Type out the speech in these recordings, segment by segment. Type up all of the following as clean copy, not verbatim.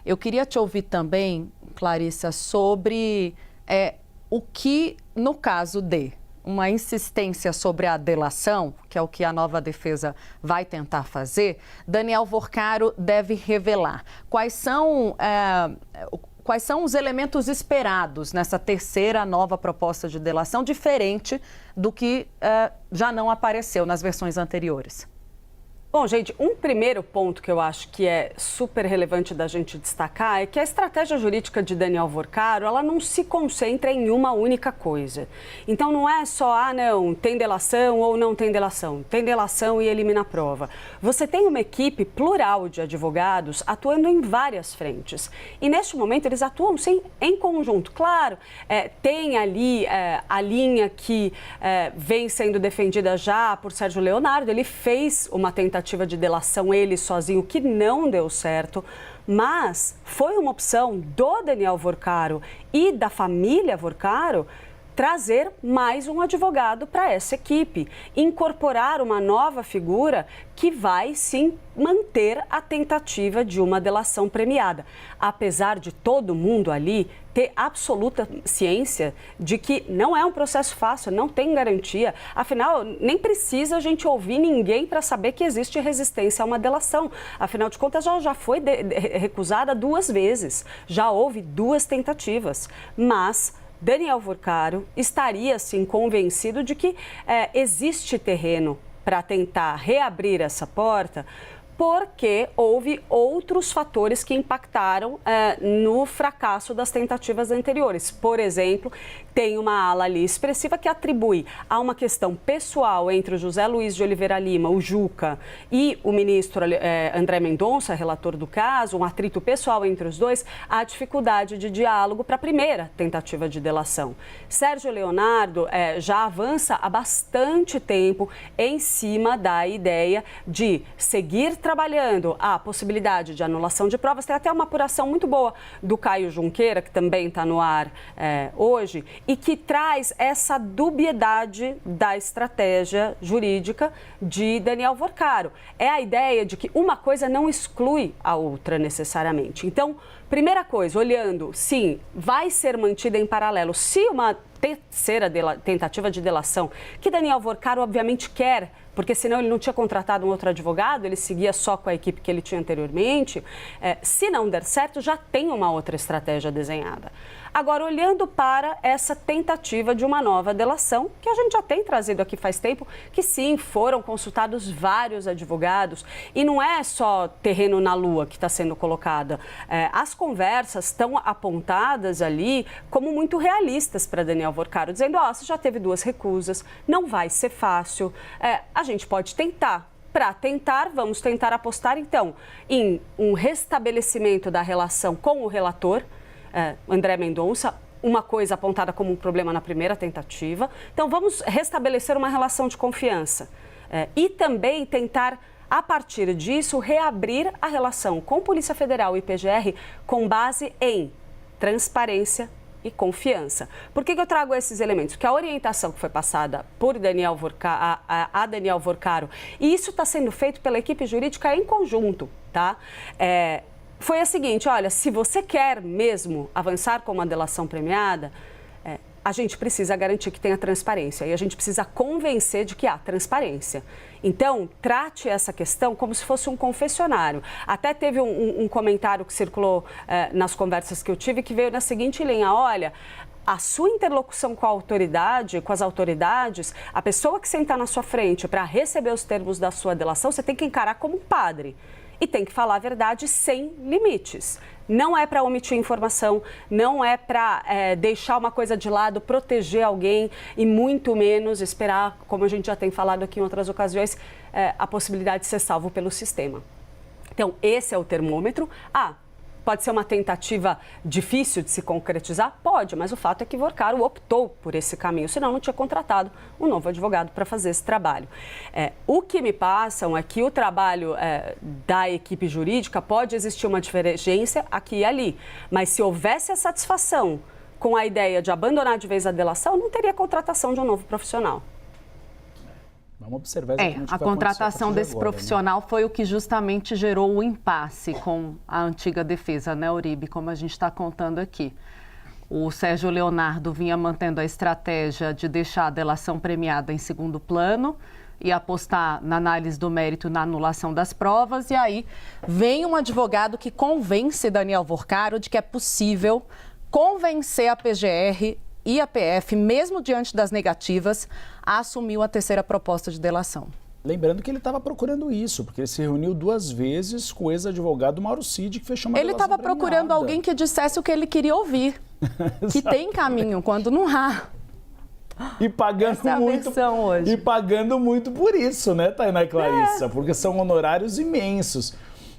Eu queria te ouvir também, Clarissa, sobre o que, no caso de uma insistência sobre a delação, que é o que a nova defesa vai tentar fazer, Daniel Worcaro deve revelar. Quais são os elementos esperados nessa terceira nova proposta de delação, diferente do que já não apareceu nas versões anteriores? Bom, gente, um primeiro ponto que eu acho que é super relevante da gente destacar é que a estratégia jurídica de Daniel Worcaro, ela não se concentra em uma única coisa. Então, não é só, não, tem delação ou não tem delação. Tem delação e elimina a prova. Você tem uma equipe plural de advogados atuando em várias frentes. E, neste momento, eles atuam, sim, em conjunto. Claro, tem ali a linha que vem sendo defendida já por Sérgio Leonardo. Ele fez uma tentativa de delação ele sozinho, que não deu certo, mas foi uma opção do Daniel Worcaro e da família Worcaro trazer mais um advogado para essa equipe, incorporar uma nova figura que vai, sim, manter a tentativa de uma delação premiada. Apesar de todo mundo ali ter absoluta ciência de que não é um processo fácil, não tem garantia. Afinal, nem precisa a gente ouvir ninguém para saber que existe resistência a uma delação. Afinal de contas, já foi recusada 2 vezes, já houve 2 tentativas, mas Daniel Worcaro estaria, sim, convencido de que existe terreno para tentar reabrir essa porta, porque houve outros fatores que impactaram no fracasso das tentativas anteriores. Por exemplo, tem uma ala ali expressiva que atribui a uma questão pessoal entre o José Luiz de Oliveira Lima, o Juca, e o ministro André Mendonça, relator do caso, um atrito pessoal entre os dois, a dificuldade de diálogo para a primeira tentativa de delação. Sérgio Leonardo já avança há bastante tempo em cima da ideia de seguir trabalhando a possibilidade de anulação de provas. Tem até uma apuração muito boa do Caio Junqueira, que também está no ar hoje, e que traz essa dubiedade da estratégia jurídica de Daniel Worcaro. É a ideia de que uma coisa não exclui a outra necessariamente. Então, primeira coisa, olhando, sim, vai ser mantida em paralelo. Se uma terceira tentativa de delação, que Daniel Worcaro obviamente quer, porque senão ele não tinha contratado um outro advogado, ele seguia só com a equipe que ele tinha anteriormente, se não der certo, já tem uma outra estratégia desenhada. Agora, olhando para essa tentativa de uma nova delação, que a gente já tem trazido aqui faz tempo, que sim, foram consultados vários advogados, e não é só terreno na lua que está sendo colocada. As conversas estão apontadas ali como muito realistas para Daniel Worcaro, dizendo, você já teve 2 recusas, não vai ser fácil, a gente pode tentar. Para tentar, vamos tentar apostar, então, em um restabelecimento da relação com o relator, André Mendonça, uma coisa apontada como um problema na primeira tentativa. Então, vamos restabelecer uma relação de confiança e também tentar, a partir disso, reabrir a relação com Polícia Federal e PGR com base em transparência e confiança. Por que eu trago esses elementos? Porque a orientação que foi passada por Daniel Worcaro, a Daniel Worcaro, e isso está sendo feito pela equipe jurídica em conjunto, tá? Foi a seguinte, olha, se você quer mesmo avançar com uma delação premiada, a gente precisa garantir que tenha transparência e a gente precisa convencer de que há transparência. Então, trate essa questão como se fosse um confessionário. Até teve um comentário que circulou nas conversas que eu tive que veio na seguinte linha, olha, a sua interlocução com a autoridade, com as autoridades, a pessoa que sentar na sua frente para receber os termos da sua delação, você tem que encarar como um padre. E tem que falar a verdade sem limites. Não é para omitir informação, não é para deixar uma coisa de lado, proteger alguém e muito menos esperar, como a gente já tem falado aqui em outras ocasiões, a possibilidade de ser salvo pelo sistema. Então, esse é o termômetro. Pode ser uma tentativa difícil de se concretizar? Pode, mas o fato é que Worcaro optou por esse caminho, senão não tinha contratado um novo advogado para fazer esse trabalho. O que me passam é que o trabalho da equipe jurídica pode existir uma divergência aqui e ali, mas se houvesse a satisfação com a ideia de abandonar de vez a delação, não teria contratação de um novo profissional. Vamos observar exatamente o que vai acontecer a contratação desse agora, profissional foi o que justamente gerou o impasse com a antiga defesa, né, Uribe, como a gente está contando aqui. O Sérgio Leonardo vinha mantendo a estratégia de deixar a delação premiada em segundo plano e apostar na análise do mérito na anulação das provas. E aí vem um advogado que convence Daniel Vorcaro de que é possível convencer a PGR e a PF, mesmo diante das negativas, a assumir a terceira proposta de delação. Lembrando que ele estava procurando isso, porque ele se reuniu 2 vezes com o ex-advogado Mauro Cid, que fechou uma Ele delação estava procurando premiada. alguém que dissesse o que ele queria ouvir, que tem caminho, quando não há. E pagando Essa é a muito versão hoje. E pagando muito por isso, né, Tainá e Clarissa? Porque são honorários imensos.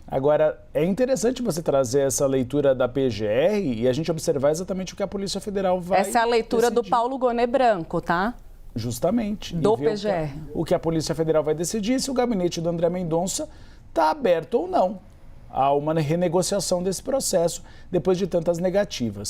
Agora, é interessante você trazer essa leitura da PGR e a gente observar exatamente o que a Polícia Federal vai Essa é a leitura decidir. do Paulo Gonet Branco, tá? Justamente. Do E ver PGR. o que a Polícia Federal vai decidir, se o gabinete do André Mendonça está aberto ou não a uma renegociação desse processo depois de tantas negativas.